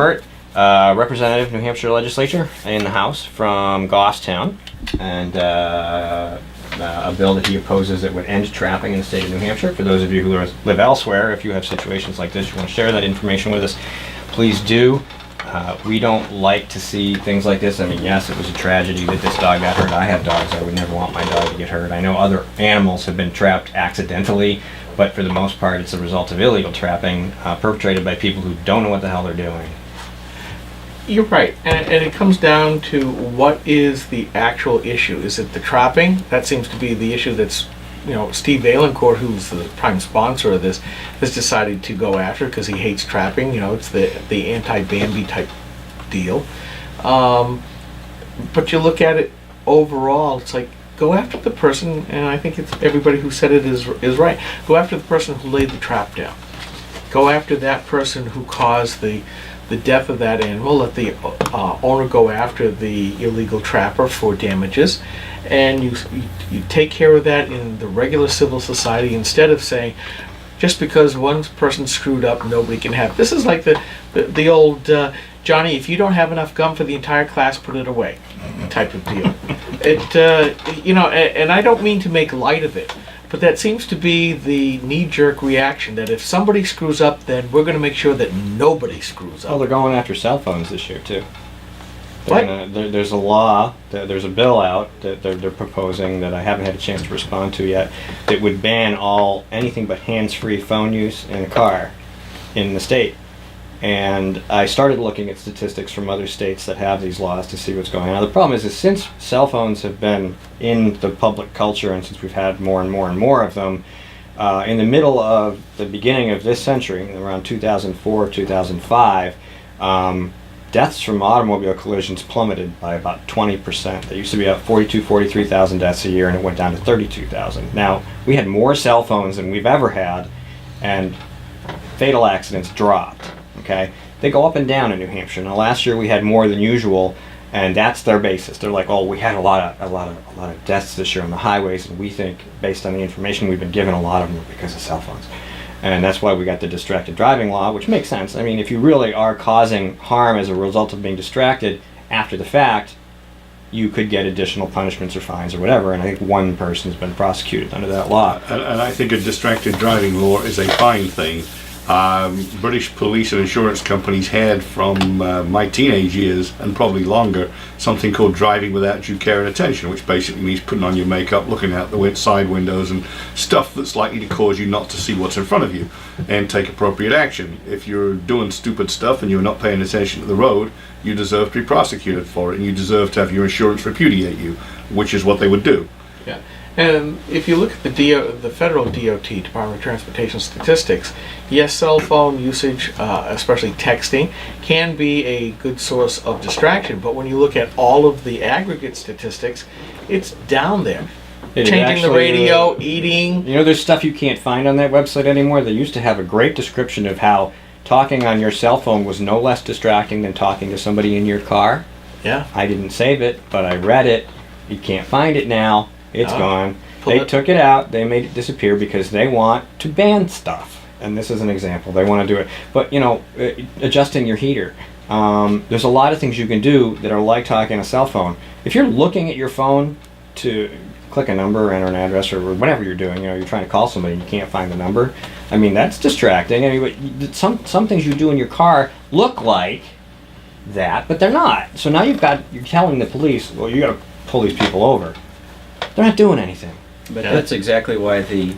Lambert, representative New Hampshire legislature in the House from Goffstown, and a bill that he opposes that would end trapping in the state of New Hampshire. For those of you who live elsewhere, if you have situations like this, you want to share that information with us, please do. We don't like to see things like this. I mean, yes, it was a tragedy that this dog got hurt. I have dogs. I would never want my dog to get hurt. I know other animals have been trapped accidentally, but for the most part, it's a result of illegal trapping perpetrated by people who don't know what the hell they're doing. You're right, and it comes down to what is the actual issue. Is it the trapping? That seems to be the issue that's, Steve Valencourt, who's the prime sponsor of this, has decided to go after because he hates trapping. It's the anti-Bambi type deal. But you look at it overall, it's like, go after the person, and I think it's everybody who said it is right. Go after the person who laid the trap down. Go after that person who caused the death of that animal. Let the owner go after the illegal trapper for damages, and you take care of that in the regular civil society instead of saying, just because one person screwed up, nobody can have. This is like the old Johnny, if you don't have enough gum for the entire class, put it away type of deal. And I don't mean to make light of it, but that seems to be the knee-jerk reaction, that if somebody screws up, then we're going to make sure that nobody screws up. Oh, they're going after cell phones this year, too. What? There's a law, there's a bill out that they're proposing that I haven't had a chance to respond to yet, that would ban anything but hands-free phone use in a car in the state. And I started looking at statistics from other states that have these laws to see what's going on. The problem is since cell phones have been in the public culture and since we've had more and more and more of them, in the middle of the beginning of this century, around 2004, 2005, deaths from automobile collisions plummeted by about 20%. There used to be about 43,000 deaths a year, and it went down to 32,000. Now, we had more cell phones than we've ever had, and fatal accidents dropped. Okay, they go up and down in New Hampshire. Now, last year we had more than usual, and that's their basis. They're like, "Oh, we had a lot of deaths this year on the highways, and we think, based on the information we've been given, a lot of them are because of cell phones." And that's why we got the distracted driving law, which makes sense. I mean, if you really are causing harm as a result of being distracted after the fact, you could get additional punishments or fines or whatever. And I think one person's been prosecuted under that law. And I think a distracted driving law is a fine thing. British police and insurance companies had from my teenage years and probably longer something called driving without due care and attention, which basically means putting on your makeup, looking out the side windows and stuff that's likely to cause you not to see what's in front of you and take appropriate action. If you're doing stupid stuff and you're not paying attention to the road, you deserve to be prosecuted for it, and you deserve to have your insurance repudiate you, which is what they would do. Yeah. And if you look at the federal DOT, Department of Transportation statistics, yes, cell phone usage, especially texting, can be a good source of distraction. But when you look at all of the aggregate statistics, it's down there. Changing the radio, eating. There's stuff you can't find on that website anymore. They used to have a great description of how talking on your cell phone was no less distracting than talking to somebody in your car. Yeah. I didn't save it, but I read it. You can't find it now. It's gone. They took it out. They made it disappear because they want to ban stuff. And this is an example. They want to do it. But, adjusting your heater. There's a lot of things you can do that are like talking on a cell phone. If you're looking at your phone to click a number, enter an address, or whatever you're doing, you're trying to call somebody and you can't find the number. I mean, that's distracting. I mean, but some things you do in your car look like that, but they're not. So now you're telling the police, well, you got to pull these people over. They're not doing anything. But that's exactly why the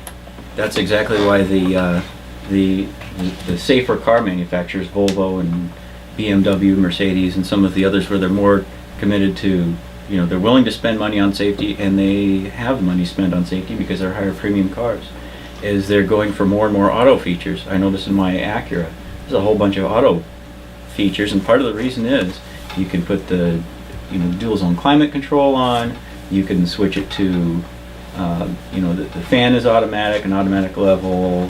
safer car manufacturers, Volvo and BMW, Mercedes, and some of the others, where they're more committed to, they're willing to spend money on safety, and they have money spent on safety because they're higher premium cars, is they're going for more and more auto features. I notice in my Acura, there's a whole bunch of auto features, and part of the reason is you can put the dual zone climate control on. You can switch it to, the fan is automatic, an automatic level,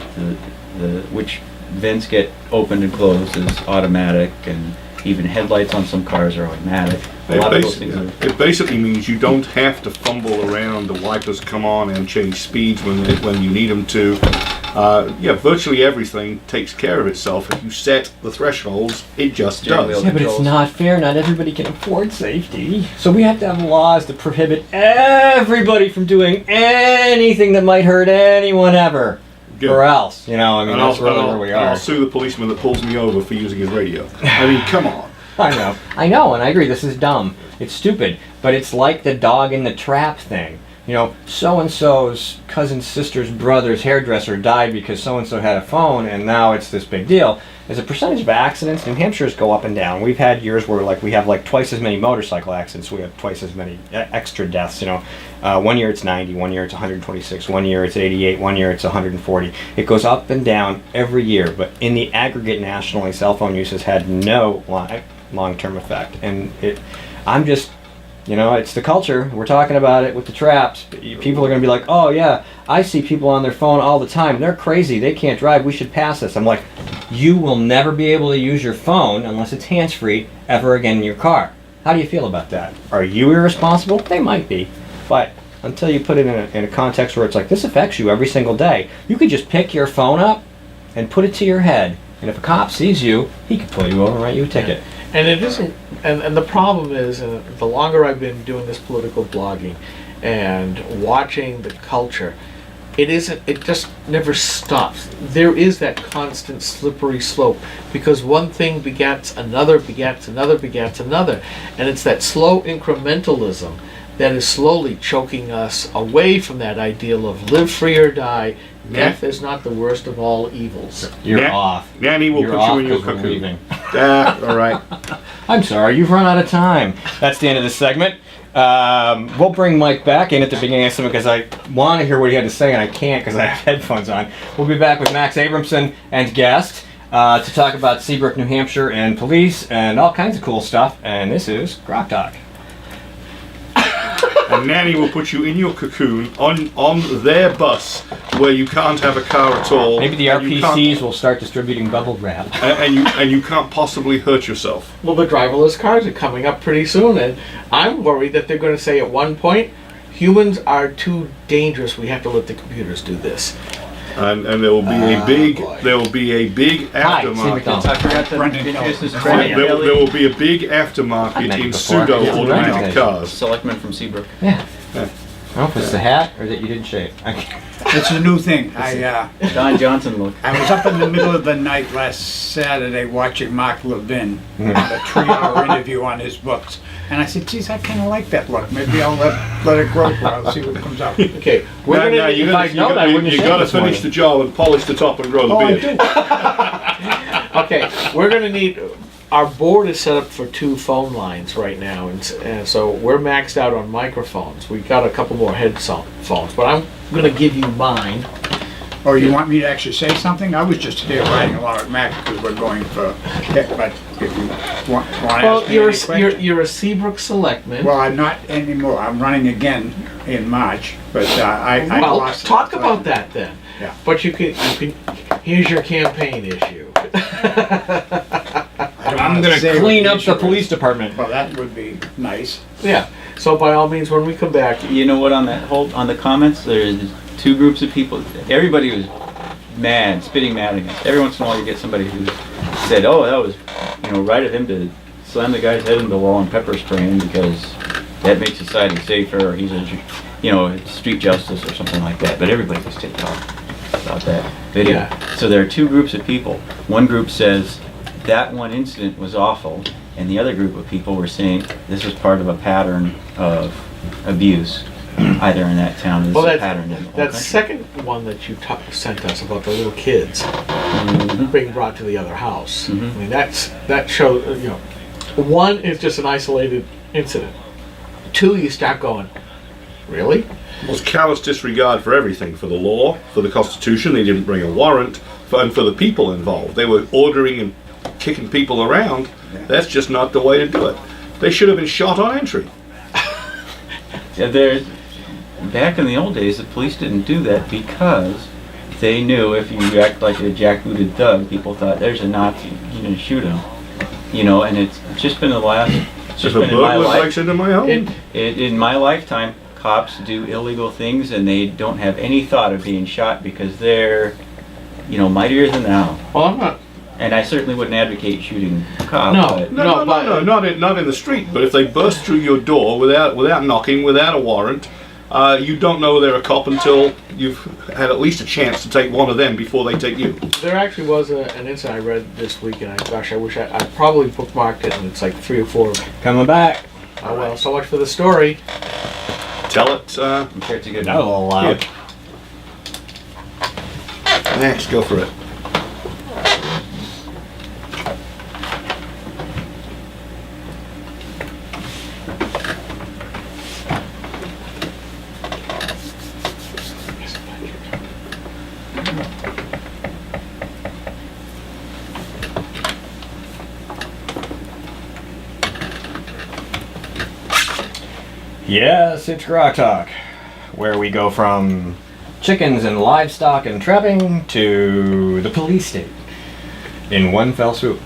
which vents get opened and closed is automatic, and even headlights on some cars are automatic. It basically means you don't have to fumble around. The wipers come on and change speeds when you need them to. Virtually everything takes care of itself. If you set the thresholds, it just Steering does. wheel. Yeah, but it's not fair. Not everybody can afford safety. So we have to have laws to prohibit everybody from doing anything that might hurt anyone ever. Good. Or else, you know, I mean, And that's I'll, really and where we I'll are. sue the policeman that pulls me over for using his radio. I mean, come on. I know, and I agree. This is dumb. It's stupid. But it's like the dog in the trap thing. You know, so-and-so's cousin's sister's brother's hairdresser died because so-and-so had a phone, and now it's this big deal. As a percentage of accidents, New Hampshire's go up and down. We've had years where we have twice as many motorcycle accidents. We have twice as many extra deaths. You know, 1 year it's 90, 1 year it's 126, 1 year it's 88, 1 year it's 140. It goes up and down every year. But in the aggregate nationally, cell phone use has had no long-term effect. And I'm just. You know, it's the culture. We're talking about it with the traps. People are going to be like, oh yeah, I see people on their phone all the time. They're crazy. They can't drive. We should pass this. I'm like, you will never be able to use your phone unless it's hands-free ever again in your car. How do you feel about that? Are you irresponsible? They might be. But until you put it in a context where it's like, this affects you every single day, you could just pick your phone up and put it to your head. And if a cop sees you, he could pull you over and write you a ticket. And it isn't, and the problem is, the longer I've been doing this political blogging and watching the culture, it just never stops. There is that constant slippery slope because one thing begets another, begets another, begets another. And it's that slow incrementalism that is slowly choking us away from that ideal of live free or die. Death is not the worst of all evils. You're off. Nanny will You're put off you in your 'cause we're cocoon. leaving. All right. I'm sorry, you've run out of time. That's the end of this segment. We'll bring Mike back in at the beginning of the segment because I want to hear what he had to say and I can't because I have headphones on. We'll be back with Max Abramson and guest to talk about Seabrook, New Hampshire and police and all kinds of cool stuff. And this is GrokTALK. And Nanny will put you in your cocoon on their bus where you can't have a car at all. Maybe the and you RPCs will start distributing bubble wrap. and you can't possibly hurt yourself. Well, the driverless cars are coming up pretty soon, and I'm worried that they're going to say at one point, humans are too dangerous. We have to let the computers do this. And there will be a big Hi, Steve aftermarket. McDonald. I forgot to Brendan introduce this Kelly. friend, There Kelly, will be a big I've aftermarket met you in before. pseudo Yeah. automatic Right. cars. selectman from Seabrook. Yeah. Yeah. I don't know if it's the hat or that you didn't shave. It's a new thing. Don Johnson look. I was up in the middle of the night last Saturday watching Mark Levin, the 3-hour interview on his books. And I said, geez, I kind of like that look. Maybe I'll let it grow for a while, see what comes out. Okay, we're Now, going now, to... you if I'd known, I wouldn't have shaved got to this finish morning. the job and polish the top and grow the Oh, I beard. do. Okay, we're going to need... Our board is set up for 2 phone lines right now, and so we're maxed out on microphones. We've got a couple more headphones, but I'm going to give you mine. Or you want me to actually say something? I was just here riding along with Mac because we're going for, but if you want to Well, ask me you're any questions. you're a Seabrook selectman. Well, I'm not anymore. I'm running again in March, but I Well, lost. talk about that then. Yeah. But you can. Here's your campaign issue. I'm going to clean up the police department. Well, that would be nice. Yeah. So by all means, when we come back, You know what? On the comments, there's 2 groups of people. Everybody was mad, spitting mad against. Every once in a while, you get somebody who said, "Oh, that was, right of him to slam the guy's head into the wall and pepper spray him because that makes society safer, or he's street justice or something like that." But everybody was ticked off about that video. Yeah. So there are 2 groups of people. One group says that one incident was awful, and the other group of people were saying this was part of a pattern of abuse, either in that town or this well, is a pattern in the whole that country. second one that you sent us about the little kids Mhm. being brought to the other house. Mhm. I mean, that shows. One is just an isolated incident. 2, you start going, really? It was callous disregard for everything, for the law, for the Constitution. They didn't bring a warrant, and for the people involved. They were ordering and kicking people around. That's just not the way to do it. They should have been shot on entry. Yeah, back in the old days, the police didn't do that because they knew if you act like a jackbooted thug, people thought there's a Nazi, you're gonna shoot him. And it's just been it's just If a been in my burglar life. breaks into my home, In my lifetime, cops do illegal things and they don't have any thought of being shot because they're mightier than thou. Well, I'm not. And I certainly wouldn't advocate shooting a cop. No. But No, not in the street. But if they burst through your door without knocking, without a warrant, you don't know they're a cop until you've had at least a chance to take one of them before they take you. There actually was an incident I read this week, and I wish I probably bookmarked it, and it's like 3 or 4. Coming back. Oh well, so much for the story. Tell it. I'm sure it's a good That was a little loud. Next, go for it. Yes, it's GrokTALK, where we go from chickens and livestock and trapping to the police state in one fell swoop.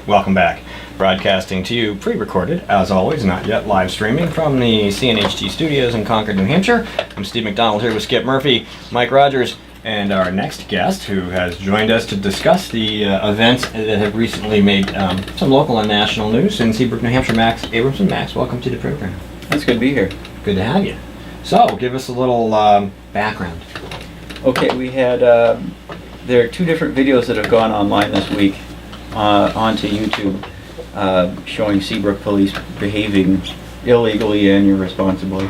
Welcome back. Broadcasting to you pre-recorded, as always, not yet live streaming from the CNHT studios in Concord, New Hampshire. I'm Steve McDonald here with Skip Murphy, Mike Rogers, and our next guest who has joined us to discuss the events that have recently made some local and national news in Seabrook, New Hampshire. Max Abramson. Max, welcome to the program. That's good to be here. Good to have you. So, give us a little background. Okay, we had, there are 2 different videos that have gone online this week onto YouTube showing Seabrook police behaving illegally and irresponsibly.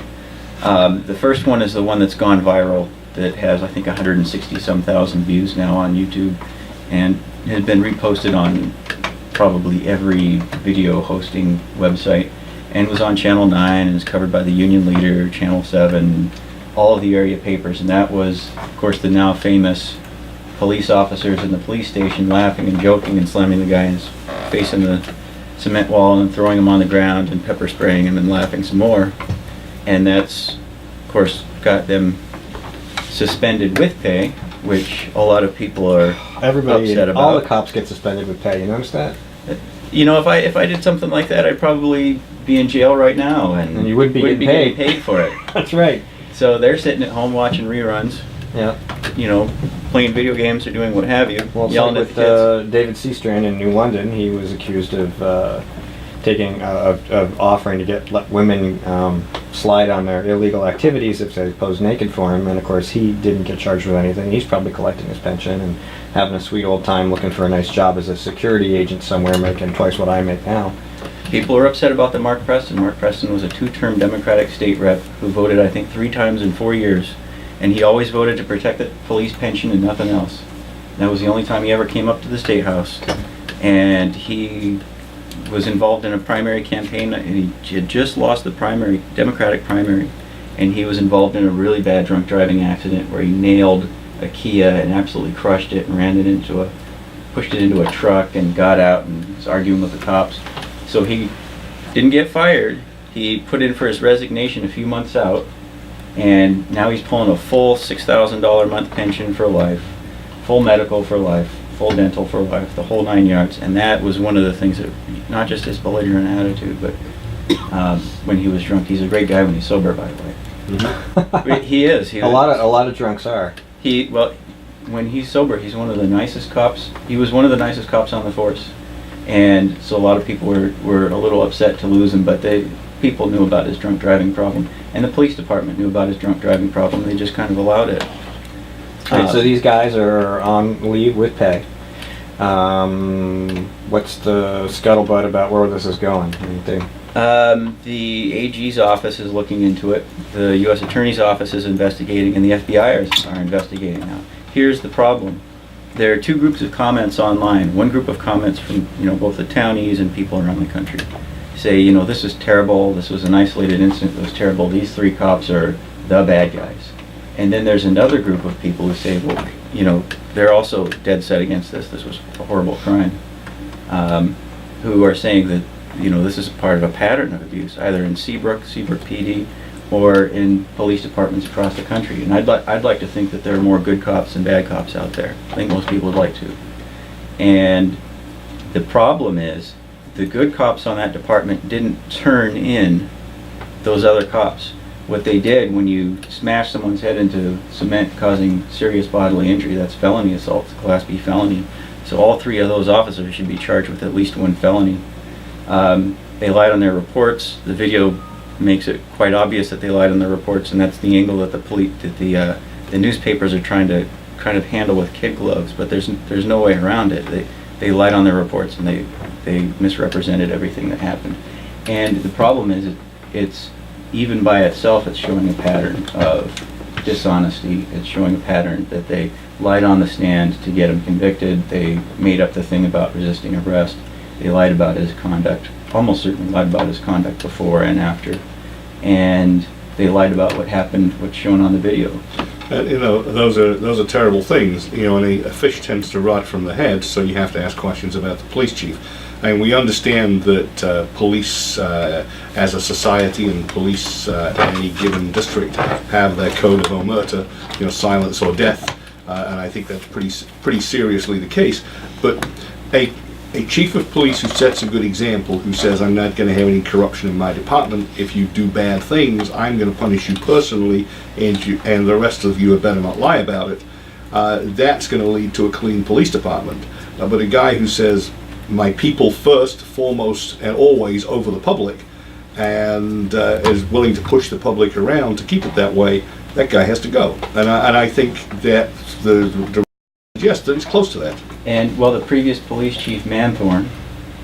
The first one is the one that's gone viral that has, I think, 160-some thousand views now on YouTube and has been reposted on probably every video hosting website, and was on Channel 9 and is covered by the Union Leader, Channel 7, all of the area papers. And that was, of course, the now famous police officers in the police station laughing and joking and slamming the guy in his face in the cement wall and throwing him on the ground and pepper spraying him and laughing some more. And that's, of course, got them suspended with pay, which a lot of people are upset about. All the cops get suspended with pay. You notice that? If I did something like that, I'd probably be in jail right now, and you would be wouldn't getting be getting paid for it. That's right. So they're sitting at home watching reruns, Yeah. playing video games or doing what have you, Well, yelling same at with the kids. David Seastrand in New London. He was accused of offering to let women slide on their illegal activities if they pose naked for him, and of course he didn't get charged with anything. He's probably collecting his pension and having a sweet old time looking for a nice job as a security agent somewhere, making twice what I make now. People are upset about the Mark Preston. Mark Preston was a 2-term Democratic state rep who voted, I think, 3 times in 4 years, and he always voted to protect the police pension and nothing else. That was the only time he ever came up to the State House, and he was involved in a primary campaign, and he had just lost the Democratic primary, and he was involved in a really bad drunk driving accident where he nailed a Kia and absolutely crushed it and pushed it into a truck and got out and was arguing with the cops. So he didn't get fired. He put in for his resignation a few months out, and now he's pulling a full $6,000 a month pension for life, full medical for life, full dental for life, the whole 9 yards. And that was one of the things that, not just his belligerent attitude, but when he was drunk. He's a great guy when he's sober, by the way. Mm-hmm. He is. A lot of drunks are. When he's sober, he's one of the nicest cops. He was one of the nicest cops on the force. And so a lot of people were a little upset to lose him, but people knew about his drunk driving problem. And the police department knew about his drunk driving problem. They just kind of allowed it. Right, so these guys are on leave with pay. What's the scuttlebutt about where this is going? Anything? The AG's office is looking into it. The U.S. Attorney's office is investigating, and the FBI are investigating now. Here's the problem. There are 2 groups of comments online. One group of comments from both the townies and people around the country say, this is terrible. This was an isolated incident that was terrible. These 3 cops are the bad guys. And then there's another group of people who say, well, they're also dead set against this. This was a horrible crime. Who are saying that, this is part of a pattern of abuse, either in Seabrook PD, or in police departments across the country. And I'd like to think that there are more good cops than bad cops out there. I think most people would like to. And the problem is, the good cops on that department didn't turn in those other cops. what they did when you smash someone's head into cement causing serious bodily injury, that's felony assault, it's a Class B felony. So all 3 of those officers should be charged with at least 1 felony. They lied on their reports. The video makes it quite obvious that they lied on their reports, and that's the angle that the newspapers are trying to kind of handle with kid gloves. But there's no way around it. They lied on their reports, and they misrepresented everything that happened. And the problem is, it's even by itself, it's showing a pattern of dishonesty. It's showing a pattern that they lied on the stand to get him convicted. They made up the thing about resisting arrest. They lied about his conduct, almost certainly lied about his conduct before and after. And they lied about what happened, what's shown on the video. You know, those are terrible things. You know, and a fish tends to rot from the head, so you have to ask questions about the police chief. And we understand that police, as a society, and police in any given district have their code of omerta, you know, silence or death, and I think that's pretty seriously the case. But a chief of police who sets a good example, who says, I'm not going to have any corruption in my department. If you do bad things, I'm going to punish you personally, and the rest of you had better not lie about it. That's going to lead to a clean police department. But a guy who says, my people first, foremost, and always over the public, and is willing to push the public around to keep it that way, that guy has to go. And I think that the yes, that he's close to that. And well, the previous police chief, Manthorn,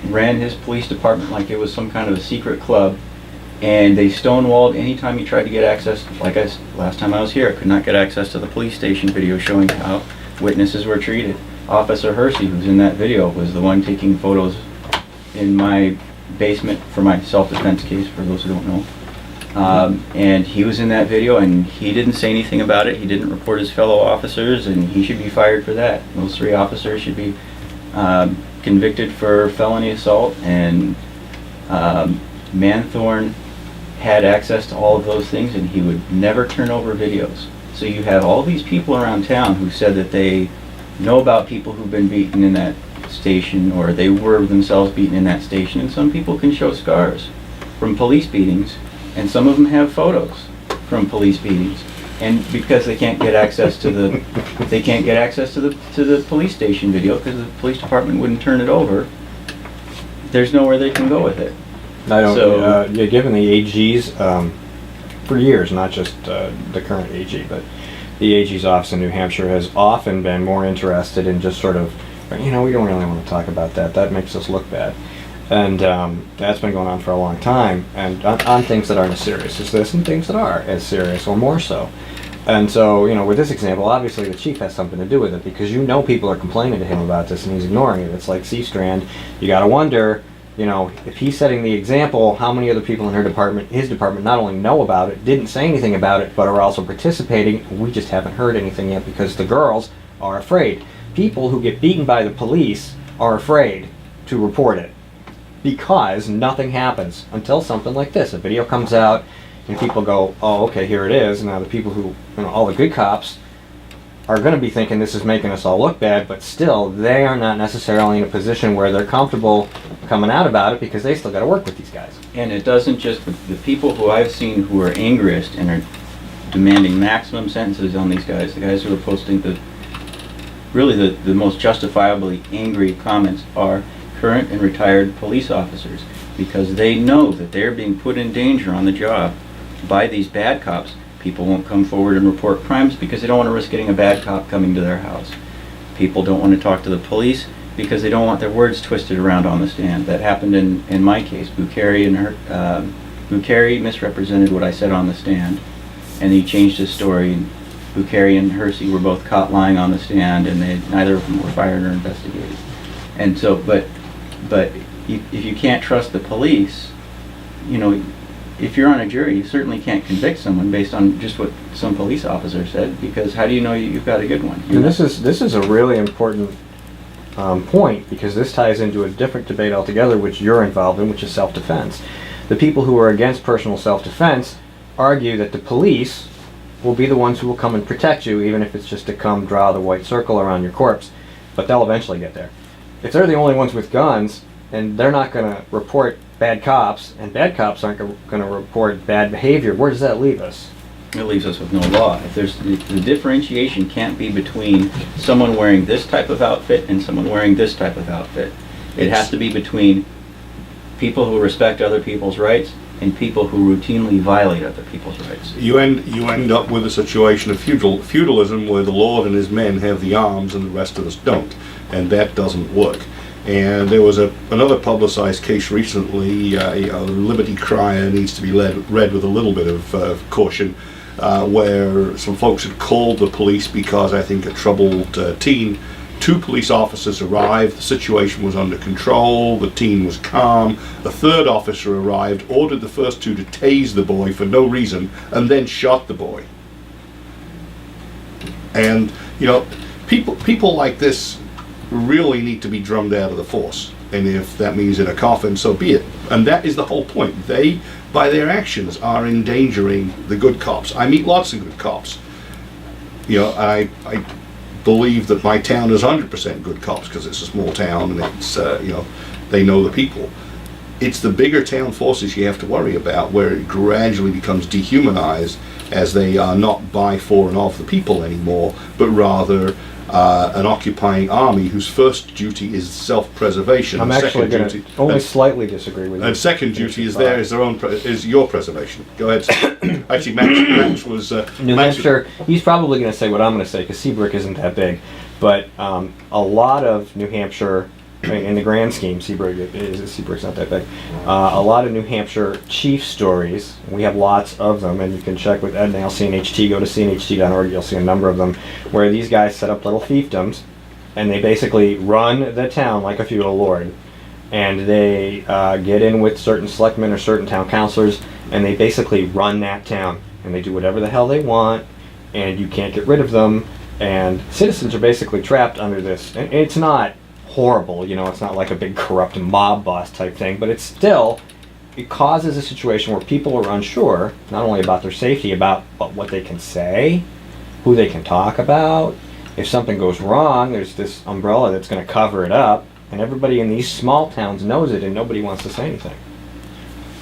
ran his police department like it was some kind of a secret club, and they stonewalled anytime he tried to get access. Like last time I was here, I could not get access to the police station video showing how witnesses were treated. Officer Hersey, who's in that video, was the one taking photos in my basement for my self-defense case, for those who don't know. And he was in that video, and he didn't say anything about it. He didn't report his fellow officers, and he should be fired for that. Those 3 officers should be convicted for felony assault, and Manthorn had access to all of those things, and he would never turn over videos. So you have all these people around town who said that they know about people who've been beaten in that station, or they were themselves beaten in that station, and some people can show scars from police beatings, and some of them have photos from police beatings, and because they can't get access to the to the police station video because the police department wouldn't turn it over, there's nowhere they can go with it. I don't. So, yeah, given the AGs, for years, not just the current AG, but the AG's office in New Hampshire has often been more interested in just sort of, we don't really want to talk about that. That makes us look bad. And that's been going on for a long time, and on things that aren't as serious as this, and things that are as serious or more so. And so, with this example, obviously the chief has something to do with it, because people are complaining to him about this, and he's ignoring it. It's like C-Strand. You got to wonder, if he's setting the example, how many other people in his department, not only know about it, didn't say anything about it, but are also participating. We just haven't heard anything yet because the girls are afraid. People who get beaten by the police are afraid to report it because nothing happens until something like this. A video comes out and people go, oh, okay, here it is. And now the people who, all the good cops are going to be thinking this is making us all look bad, but still, they are not necessarily in a position where they're comfortable coming out about it because they still got to work with these guys. And it doesn't just, the people who I've seen who are angriest and are demanding maximum sentences on these guys, the guys who are posting the most justifiably angry comments are current and retired police officers, because they know that they're being put in danger on the job by these bad cops. People won't come forward and report crimes because they don't want to risk getting a bad cop coming to their house. People don't want to talk to the police because they don't want their words twisted around on the stand. That happened in my case. Bukhari misrepresented what I said on the stand, and he changed his story. And Bukhari and Hersey were both caught lying on the stand, and neither of them were fired or investigated. And so, but if you can't trust the police, if you're on a jury, you certainly can't convict someone based on just what some police officer said, because how do you know you've got a good one? And this is a really important point, because this ties into a different debate altogether, which you're involved in, which is self-defense. The people who are against personal self-defense argue that the police will be the ones who will come and protect you, even if it's just to come draw the white circle around your corpse. But they'll eventually get there. If they're the only ones with guns, and they're not going to report bad cops, and bad cops aren't going to report bad behavior, where does that leave us? It leaves us with no law. If there's the differentiation can't be between someone wearing this type of outfit and someone wearing this type of outfit. It has to be between people who respect other people's rights and people who routinely violate other people's rights. You end up with a situation of feudalism where the Lord and his men have the arms and the rest of us don't, and that doesn't work. And there was another publicized case recently, a Liberty Crier needs to be read with a little bit of caution, where some folks had called the police because I think a troubled teen. 2 police officers arrived, the situation was under control, the teen was calm. A 3rd officer arrived, ordered the first 2 to tase the boy for no reason, and then shot the boy. And, you know, people like this really need to be drummed out of the force. And if that means in a coffin, so be it. And that is the whole point. They, by their actions, are endangering the good cops. I meet lots of good cops. You know, I believe that my town is 100% good cops because it's a small town and it's, you know, they know the people. It's the bigger town forces you have to worry about, where it gradually becomes dehumanized as they are not by, for, and of the people anymore, but rather an occupying army whose first duty is self-preservation. I'm actually going to only slightly disagree with you. And second duty is is your preservation. Go ahead. Actually, Max was New Hampshire. He's probably going to say what I'm going to say because Seabrook isn't that big, but a lot of New Hampshire, I mean, in the grand scheme, Seabrook's not that big. A lot of New Hampshire chief stories. We have lots of them, and you can check with Ed Nail, CNHT. Go to cnht.org. You'll see a number of them where these guys set up little fiefdoms, and they basically run the town like a feudal lord. And they get in with certain selectmen or certain town councilors, and they basically run that town. And they do whatever the hell they want, and you can't get rid of them. And citizens are basically trapped under this. And it's not horrible, you know, it's not like a big corrupt mob boss type thing, but it causes a situation where people are unsure, not only about their safety, but what they can say, who they can talk about. If something goes wrong, there's this umbrella that's going to cover it up, and everybody in these small towns knows it, and nobody wants to say anything.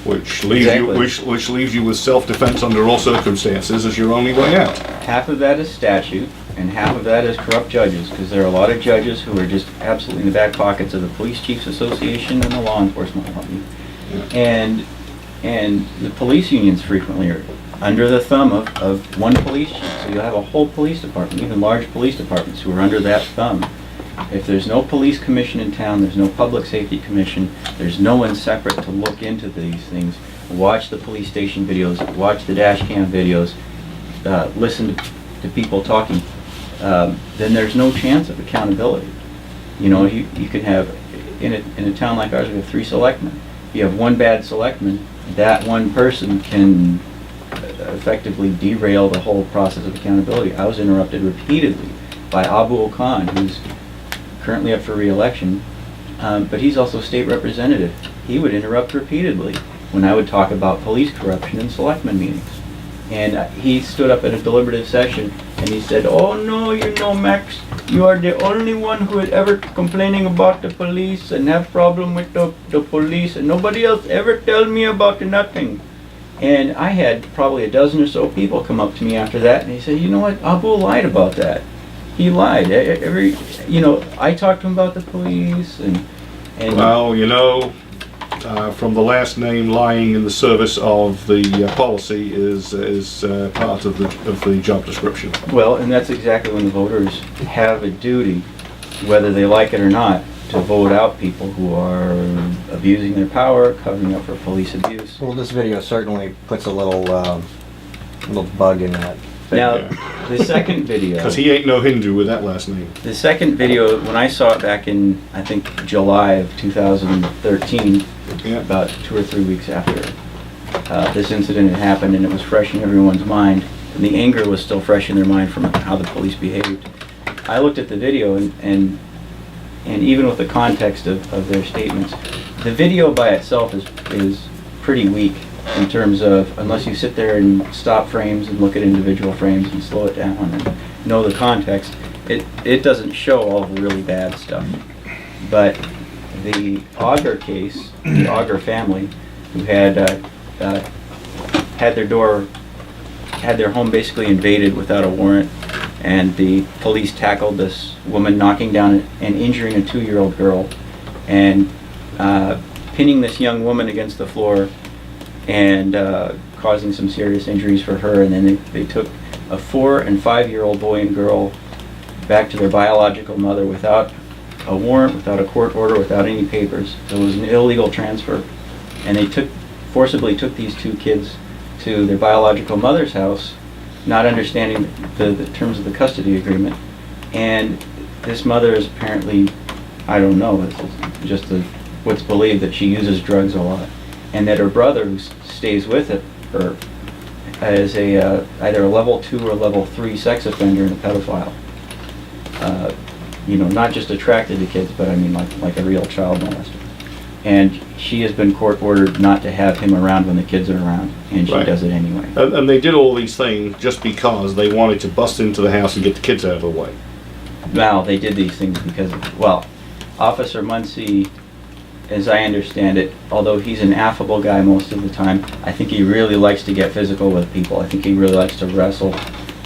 Which leaves you with self-defense under all circumstances as your only way out. Half of that is statute, and half of that is corrupt judges, because there are a lot of judges who are just absolutely in the back pockets of the Police Chiefs Association and the law enforcement company. Yeah. And the police unions frequently are under the thumb of one police chief. So you'll have a whole police department, even large police departments, who are under that thumb. If there's no police commission in town, there's no public safety commission, there's no one separate to look into these things, watch the police station videos, watch the dash cam videos, listen to people talking, then there's no chance of accountability. You know, you can have, in a town like ours, we have 3 selectmen. If you have one bad selectman, that one person can effectively derail the whole process of accountability. I was interrupted repeatedly by Abu Khan, who's currently up for re-election, but he's also state representative. He would interrupt repeatedly when I would talk about police corruption in selectmen meetings. And he stood up in a deliberative session and he said, "Oh no, you know, Max, you are the only one who is ever complaining about the police and have problem with the police, and nobody else ever tell me about nothing." And I had probably a dozen or so people come up to me after that and he said, "You know what, Abu lied about that. He lied. I talked to him about the police and Well, you know, from the last name, lying in the service of the policy is part of the job description. Well, and that's exactly when the voters have a duty, whether they like it or not, to vote out people who are abusing their power, covering up for police abuse. Well, this video certainly puts a little bug in that. Now, the second video... Because he ain't no Hindu with that last name. The second video, when I saw it back in, I think, July of 2013, Yeah. about 2 or 3 weeks after this incident had happened, and it was fresh in everyone's mind, and the anger was still fresh in their mind from how the police behaved. I looked at the video, and even with the context of their statements, the video by itself is pretty weak in terms of, unless you sit there and stop frames and look at individual frames and slow it down and know the context, it doesn't show all the really bad stuff. But the Auger case, the Auger family, who had had their home basically invaded without a warrant, and the police tackled this woman, knocking down and injuring a 2-year-old girl, and pinning this young woman against the floor, and causing some serious injuries for her. And then they took a 4 and 5-year-old boy and girl back to their biological mother without a warrant, without a court order, without any papers. So it was an illegal transfer, and they forcibly took these 2 kids to their biological mother's house, not understanding the terms of the custody agreement. And this mother is apparently, I don't know, it's just what's believed that she uses drugs a lot, and that her brother, who stays with her, is either a level 2 or level 3 sex offender and a pedophile. Not just attracted to kids, but I mean like a real child molester. And she has been court ordered not to have him around when the kids are around, and she Right. does it anyway. And they did all these things just because they wanted to bust into the house and get the kids out of the way. Now, they did these things because, well, Officer Muncie, as I understand it, although he's an affable guy most of the time, I think he really likes to get physical with people. I think he really likes to wrestle,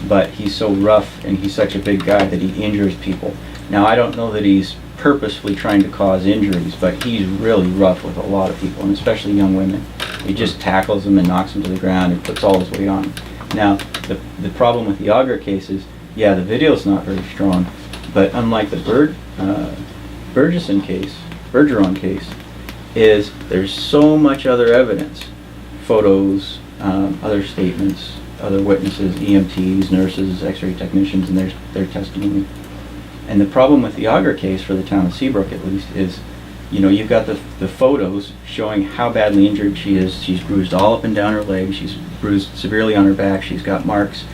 but he's so rough and he's such a big guy that he injures people. Now, I don't know that he's purposefully trying to cause injuries, but he's really rough with a lot of people, and especially young women. He just tackles them and knocks them to the ground and puts all his weight on them. Now, the problem with the Auger case is, yeah, the video's not very strong, but unlike the Bergeron case, is there's so much other evidence, photos, other statements, other witnesses, EMTs, nurses, x-ray technicians, and their testimony. And the problem with the Auger case, for the town of Seabrook at least, is, you've got the photos showing how badly injured she is. She's bruised all up and down her legs. She's bruised severely on her back. She's got marks.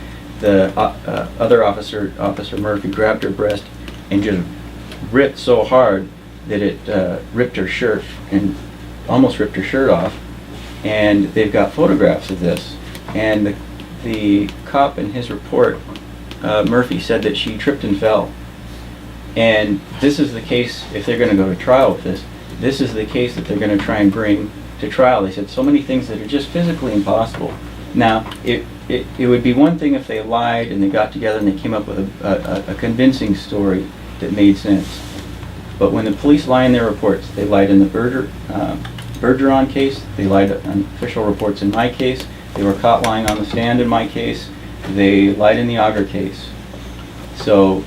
The other officer, Officer Murphy, grabbed her breast and just ripped so hard that it ripped her shirt and almost ripped her shirt off. And they've got photographs of this. And the cop in his report, Murphy, said that she tripped and fell. And this is the case, if they're going to go to trial with this is the case that they're going to try and bring to trial. They said so many things that are just physically impossible. Now, it would be one thing if they lied and they got together and they came up with a convincing story that made sense. But when the police lie in their reports, they lied in the Bergeron case, they lied on official reports in my case, they were caught lying on the stand in my case, they lied in the Auger case. So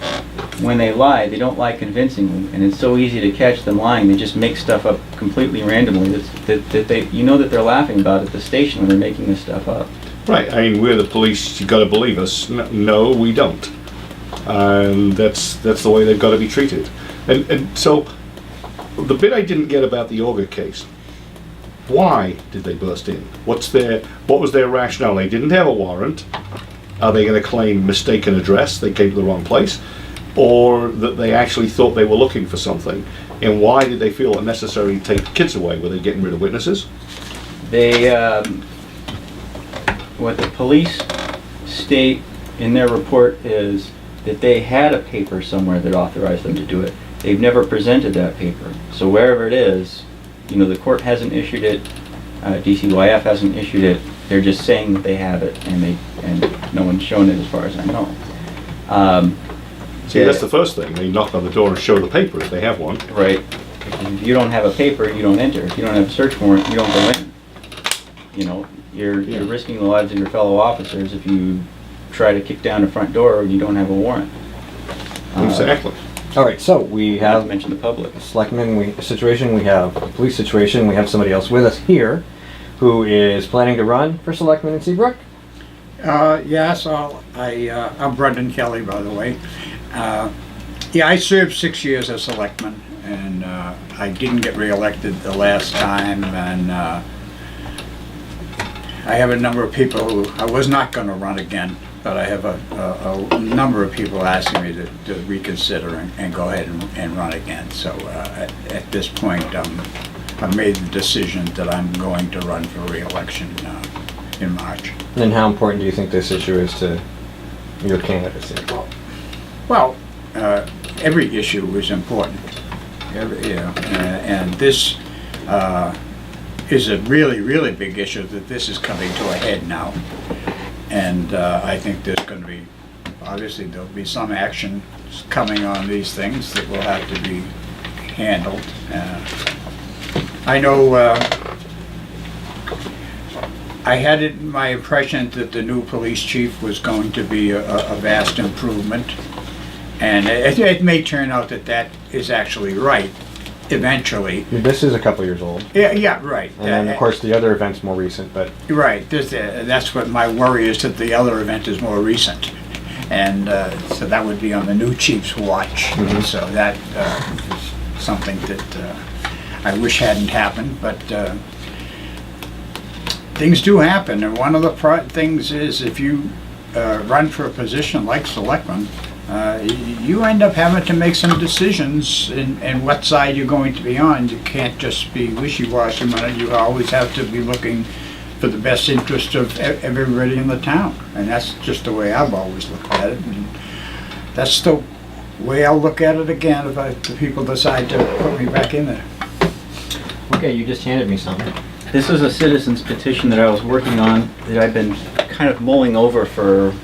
when they lie, they don't lie convincingly, and it's so easy to catch them lying. They just make stuff up completely randomly that they, that they're laughing about at the station when they're making this stuff up. Right, I mean, we're the police, you gotta believe us. No, we don't. And that's the way they've got to be treated. And so, the bit I didn't get about the Auger case, why did they burst in? What was their rationale? They didn't have a warrant. Are they going to claim mistaken address, they came to the wrong place? Or that they actually thought they were looking for something? And why did they feel it necessary to take the kids away? Were they getting rid of witnesses? They, what the police state in their report is that they had a paper somewhere that authorized them to do it. They've never presented that paper. So wherever it is, the court hasn't issued it, DCYF hasn't issued it. They're just saying that they have it, and no one's shown it as far as I know. See, that's the first thing. They knock on the door and show the paper if they have one. Right. If you don't have a paper, you don't enter. If you don't have a search warrant, you don't go in. You're risking the lives of your fellow officers if you try to kick down the front door and you don't have a warrant. Exactly. All right, so we Not to have mention the public. a selectman situation, we have a police situation, we have somebody else with us here who is planning to run for selectman in Seabrook. Yes, I'm Brendan Kelly, by the way. I served 6 years as selectman, and I didn't get reelected the last time, and I have a number of people who, I was not going to run again, but I have a number of people asking me to reconsider and go ahead and run again. So at this point, I've made the decision that I'm going to run for reelection in March. And how important do you think this issue is to your candidacy? Well, every issue is important. And this is a really, really big issue that this is coming to a head now. And I think there's going to be, obviously, there'll be some action coming on these things that will have to be handled. I know I had my impression that the new police chief was going to be a vast improvement. And it may turn out that that is actually right, eventually. This is a couple years old. Yeah, right. And then, of course, the other event's more recent, but... Right, that's what my worry is, that the other event is more recent. And so that would be on the new chief's watch. So that is something that I wish hadn't happened, but things do happen. And one of the things is, if you run for a position like selectman, you end up having to make some decisions in what side you're going to be on. You can't just be wishy-washy. You always have to be looking for the best interest of everybody in the town. And that's just the way I've always looked at it. And that's the way I'll look at it again if people decide to put me back in there. Okay, you just handed me something. This is a citizen's petition that I was working on, that I've been kind of mulling over for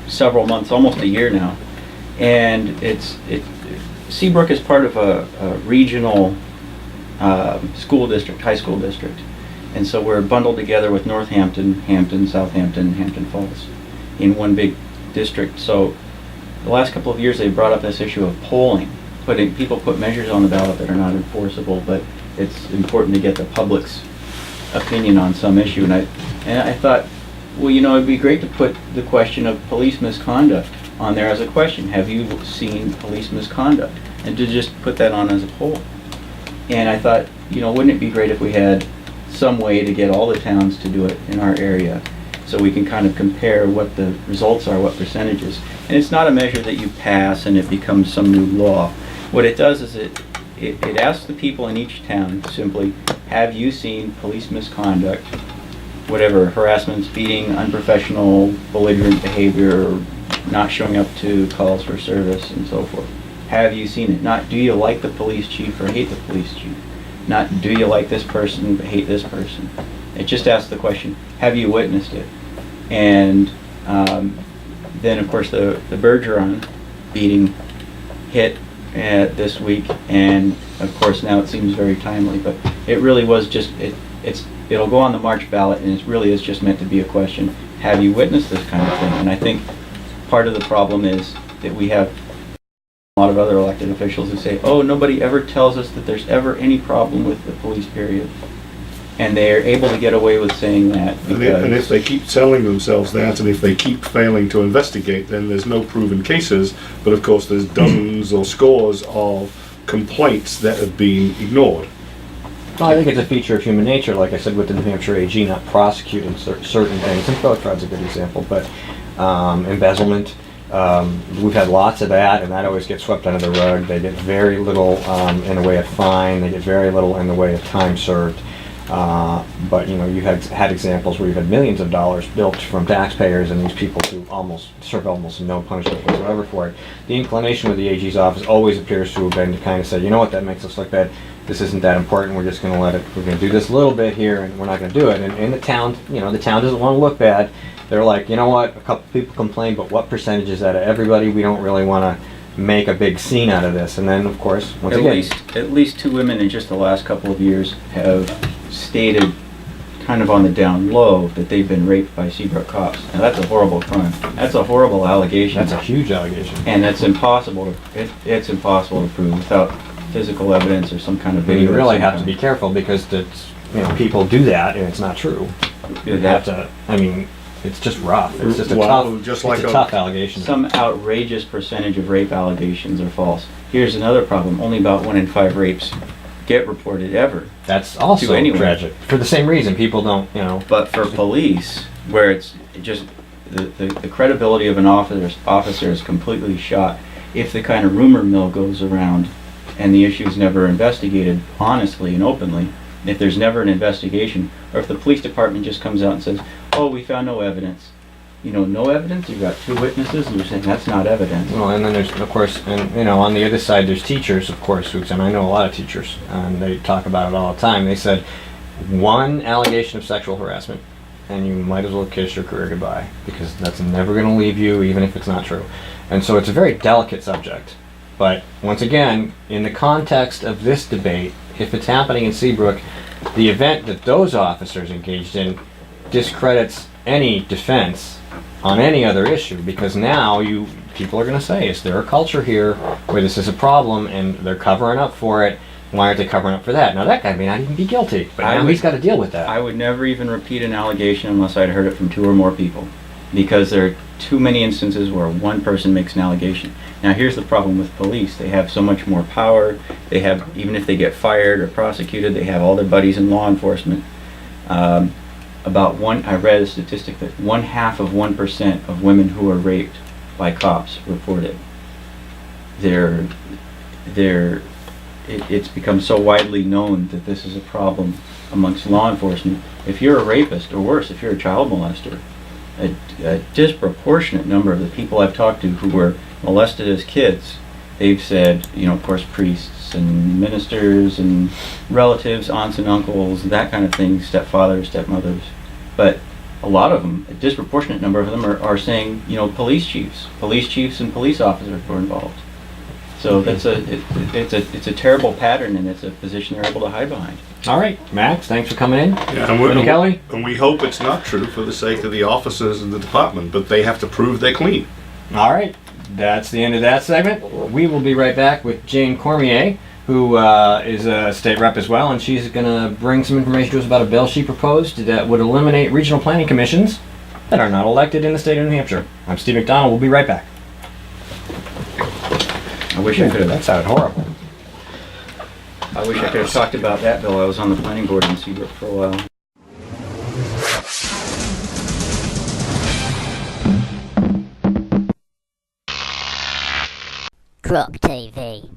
several months, almost a year now. And Seabrook is part of a regional school district, high school district. And so we're bundled together with Northampton, Hampton, Southampton, Hampton Falls in one big district. So the last couple of years they brought up this issue of polling. People put measures on the ballot that are not enforceable, but it's important to get the public's opinion on some issue. And I thought, well, it'd be great to put the question of police misconduct on there as a question. Have you seen police misconduct? And to just put that on as a poll. And I thought, wouldn't it be great if we had some way to get all the towns to do it in our area, so we can kind of compare what the results are, what percentages. And it's not a measure that you pass and it becomes some new law. What it does is it asks the people in each town simply, have you seen police misconduct, whatever, harassment, speeding, unprofessional, belligerent behavior, not showing up to calls for service, and so forth. Have you seen it? Not, do you like the police chief or hate the police chief? Not, do you like this person but hate this person? It just asks the question, have you witnessed it? And then, of course, the Bergeron beating hit this week, and of course now it seems very timely, but it really was just, it'll go on the March ballot, and it really is just meant to be a question, have you witnessed this kind of thing? And I think part of the problem is that we have a lot of other elected officials who say, oh, nobody ever tells us that there's ever any problem with the police, period. And they're able to get away with saying that because... And if they keep telling themselves that, and if they keep failing to investigate, then there's no proven cases, but of course there's dozens or scores of complaints that have been ignored. Well, I think it's a feature of human nature, like I said, with the New Hampshire AG not prosecuting certain things, and Pro Fraud's a good example, but embezzlement, we've had lots of that, and that always gets swept under the rug. They get very little in the way of fine, they get very little in the way of time served. But you had examples where you had millions of dollars built from taxpayers, and these people who serve almost no punishment whatsoever for it. The inclination with the AG's office always appears to have been to kind of say, you know what, that makes us look bad. This isn't that important. We're just going to we're going to do this a little bit here, and we're not going to do it. And in the town, the town doesn't want to look bad. They're like, you know what, a couple people complain, but what percentage is that of everybody? We don't really want to make a big scene out of this. And then, of course, once again, at least 2 women in just the last couple of years have stated, kind of on the down low, that they've been raped by Seabrook cops. Now that's a horrible crime. That's a horrible allegation. that's a huge allegation. And that's impossible. It's impossible to prove without physical evidence or some kind of video. You really have to be careful, because people do that and it's not true. You have to. I mean, it's just rough. It's just a tough allegation. Some outrageous percentage of rape allegations are false. Here's another problem: only about 1 in 5 rapes get reported ever. That's also tragic. For the same reason, people don't, But for police, where it's just the credibility of an officer is completely shot. If the kind of rumor mill goes around and the issue is never investigated honestly and openly, if there's never an investigation, or if the police department just comes out and says, oh, we found no evidence, no evidence. You've got two witnesses, and you're saying that's not evidence. Well, and then there's, of course, and on the other side, there's teachers, of course, and I know a lot of teachers, and they talk about it all the time. They said, one allegation of sexual harassment, and you might as well kiss your career goodbye, because that's never going to leave you, even if it's not true. And so it's a very delicate subject. But once again, in the context of this debate, if it's happening in Seabrook, the event that those officers engaged in discredits any defense on any other issue, because now people are going to say, is there a culture here where this is a problem and they're covering up for it? Why aren't they covering up for that? Now that guy may not even be guilty, but now he's got to deal with that. I would never even repeat an allegation unless I'd heard it from two or more people, because there are too many instances where one person makes an allegation. Now here's the problem with police. They have so much more power. They have, even if they get fired or prosecuted, they have all their buddies in law enforcement. I read a statistic that 0.5% of women who are raped by cops report it. It's become so widely known that this is a problem amongst law enforcement. If you're a rapist, or worse, if you're a child molester, a disproportionate number of the people I've talked to who were molested as kids, they've said, of course, priests and ministers and relatives, aunts and uncles, that kind of thing, stepfathers, stepmothers. But a lot of them, a disproportionate number of them are saying, police chiefs and police officers were involved. So it's a terrible pattern, and it's a position they're able to hide behind. All right, Max, thanks for coming in. Yeah, Kelly? And we hope it's not true for the sake of the officers in the department, but they have to prove they're clean. All right, that's the end of that segment. We will be right back with Jane Cormier, who is a state rep as well, and she's going to bring some information to us about a bill she proposed that would eliminate regional planning commissions that are not elected in the state of New Hampshire. I'm Steve McDonald. We'll be right back. I wish I could have. That sounded horrible. I wish I could have talked about that bill. I was on the planning board in Seabrook for a while. GrokTV.